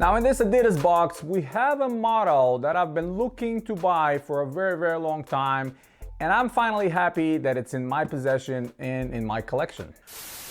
Now in this Adidas box, we have a model that I've been looking to buy for a very long time, and I'm finally happy that it's in my possession and in my collection.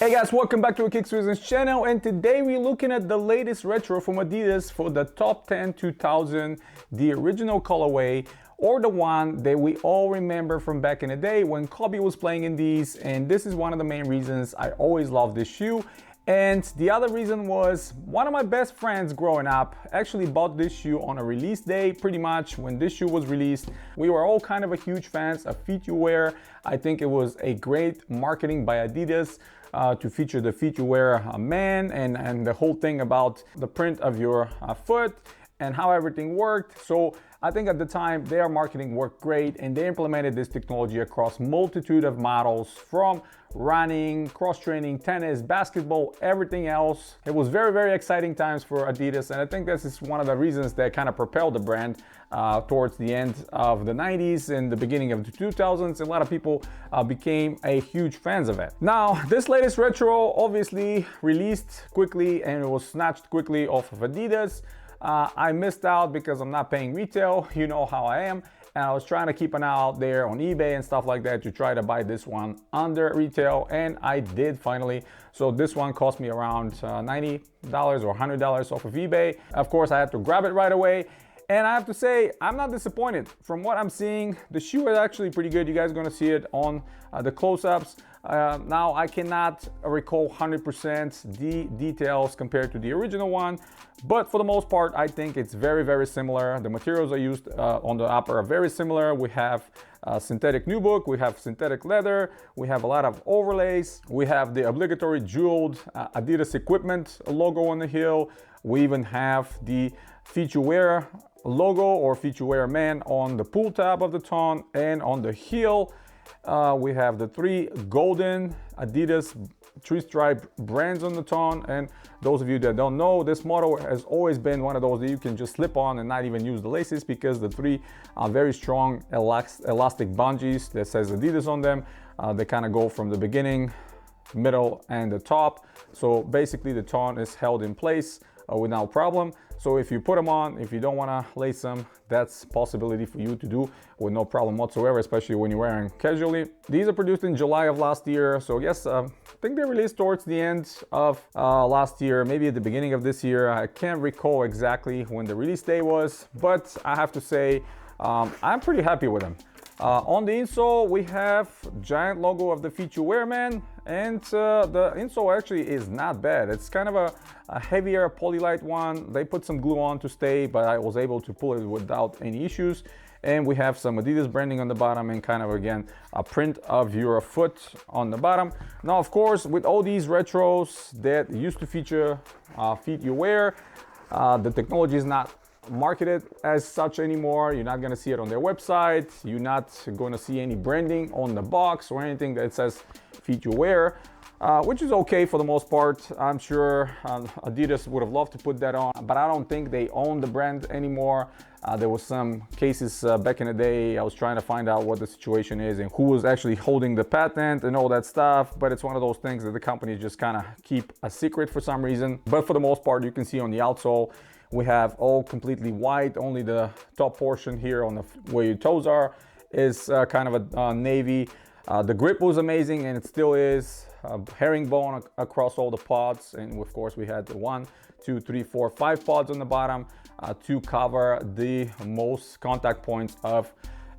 Hey guys, welcome back to the Kicks Reasons channel, and today we're looking at the latest retro from Adidas for the Top 10 2000, the original colorway, or the one that we all remember from back in the day when Kobe was playing in these. And this is one of the main reasons I always loved this shoe. And the other reason was one of my best friends growing up actually bought this shoe on a release day, pretty much when this shoe was released. We were all kind of a huge fans of feet you wear. I think it was a great marketing by Adidas to feature the feet you wear man and the whole thing about the print of your foot and how everything worked. So I think at the time their marketing worked great, and they implemented this technology across multitude of models, from running, cross training, tennis, basketball, everything else. It was very exciting times for Adidas, and I think this is one of the reasons that kind of propelled the brand towards the end of the 90s and the beginning of the 2000s. A lot of people became a huge fans of it. Now this latest retro obviously released quickly and it was snatched quickly off of Adidas. I missed out because I'm not paying retail, you know how I am, and I was trying to keep an eye out there on eBay and stuff like that to try to buy this one under retail, and I did finally. So this one cost me around $90 or $100 off of eBay. Of course, I had to grab it right away, and I have to say, I'm not disappointed. From what I'm seeing, the shoe is actually pretty good. You guys are gonna see it on the close-ups. Now, I cannot recall 100% the details compared to the original one, but for the most part, I think it's very similar. The materials I used on the upper are very similar. We have synthetic nubuck, we have synthetic leather, we have a lot of overlays, we have the obligatory jeweled Adidas equipment logo on the heel. We even have the feet you wear logo or feet you wear man on the pull tab of the tongue and on the heel. We have the three golden Adidas three-stripe brands on the tongue, and those of you that don't know, this model has always been one of those that you can just slip on and not even use the laces, because the three are very strong elastic bungees that says Adidas on them. They kind of go from the beginning, middle, and the top. So basically the tongue is held in place without problem. So if you put them on, if you don't want to lace them, that's a possibility for you to do with no problem whatsoever, especially when you're wearing casually. These are produced in July of last year, so yes, I think they released towards the end of last year, maybe at the beginning of this year. I can't recall exactly when the release day was, but I have to say I'm pretty happy with them. On the insole, we have giant logo of the feet you wear man, and the insole actually is not bad. It's kind of a heavier polylite one. They put some glue on to stay, but I was able to pull it without any issues. And we have some Adidas branding on the bottom and kind of, again, a print of your foot on the bottom. Now, of course, with all these retros that used to feature feet you wear, the technology is not marketed as such anymore. You're not going to see it on their website. You're not going to see any branding on the box or anything that says feet you wear, which is okay for the most part. I'm sure Adidas would have loved to put that on, but I don't think they own the brand anymore. There was some cases back in the day. I was trying to find out what the situation is and who was actually holding the patent and all that stuff, but it's one of those things that the companies just kind of keep a secret for some reason. But for the most part, you can see on the outsole, we have all completely white. Only the top portion here on the where your toes are is kind of a navy. The grip was amazing, and it still is. Herringbone across all the pods, and of course we had the 1, 2, 3, 4, 5 pods on the bottom to cover the most contact points of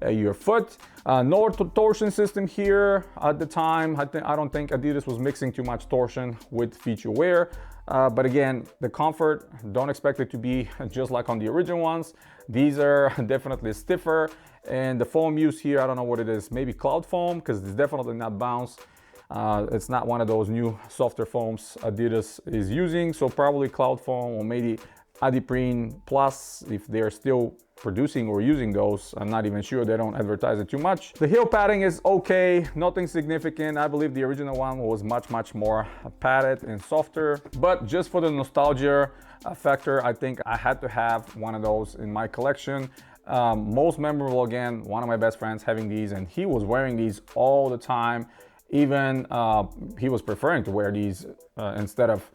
your foot. No torsion system here at the time. I don't think Adidas was mixing too much torsion with feet you wear. But again, the comfort, don't expect it to be just like on the original ones. These are definitely stiffer, and the foam used here, I don't know what it is, maybe cloud foam, because it's definitely not bounce. It's not one of those new softer foams Adidas is using, so probably cloud foam or maybe Adiprene Plus, if they're still producing or using those. I'm not even sure, they don't advertise it too much. The heel padding is okay, nothing significant. I believe the original one was much more padded and softer, but just for the nostalgia factor, I think I had to have one of those in my collection. Most memorable, again, one of my best friends having these, and he was wearing these all the time. Even he was preferring to wear these instead of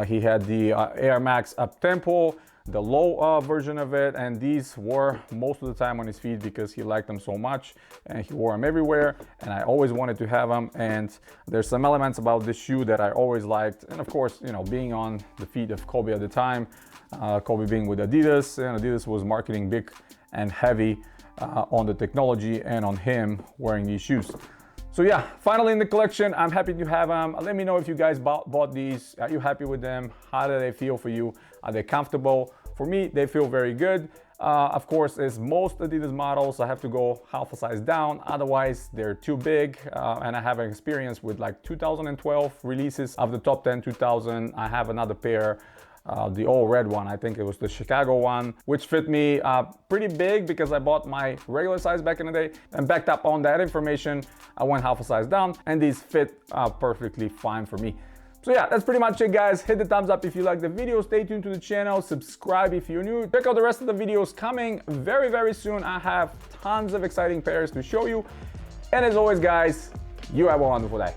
he had the Air Max Up Tempo. the low version of it, and these were most of the time on his feet because he liked them so much and he wore them everywhere, and I always wanted to have them. And there's some elements about this shoe that I always liked, and of course, you know, being on the feet of Kobe at the time, Kobe being with Adidas, and Adidas was marketing big and heavy on the technology and on him wearing these shoes. So yeah, finally in the collection, I'm happy to have them. Let me know if you guys bought these. Are you happy with them? How do they feel for you? Are they comfortable? For me, they feel very good. Of course, as most Adidas models, I have to go half a size down. Otherwise, they're too big. And I have an experience with like 2012 releases of the top 10 2000. I have another pair, the all red one, I think it was the Chicago one, which fit me pretty big because I bought my regular size back in the day. And backed up on that information, I went half a size down, and these fit perfectly fine for me. So yeah, that's pretty much it, guys. Hit the thumbs up if you like the video. Stay tuned to the channel. Subscribe if you're new. Check out the rest of the videos coming very, very soon. I have tons of exciting pairs to show you. And as always, guys, you have a wonderful day.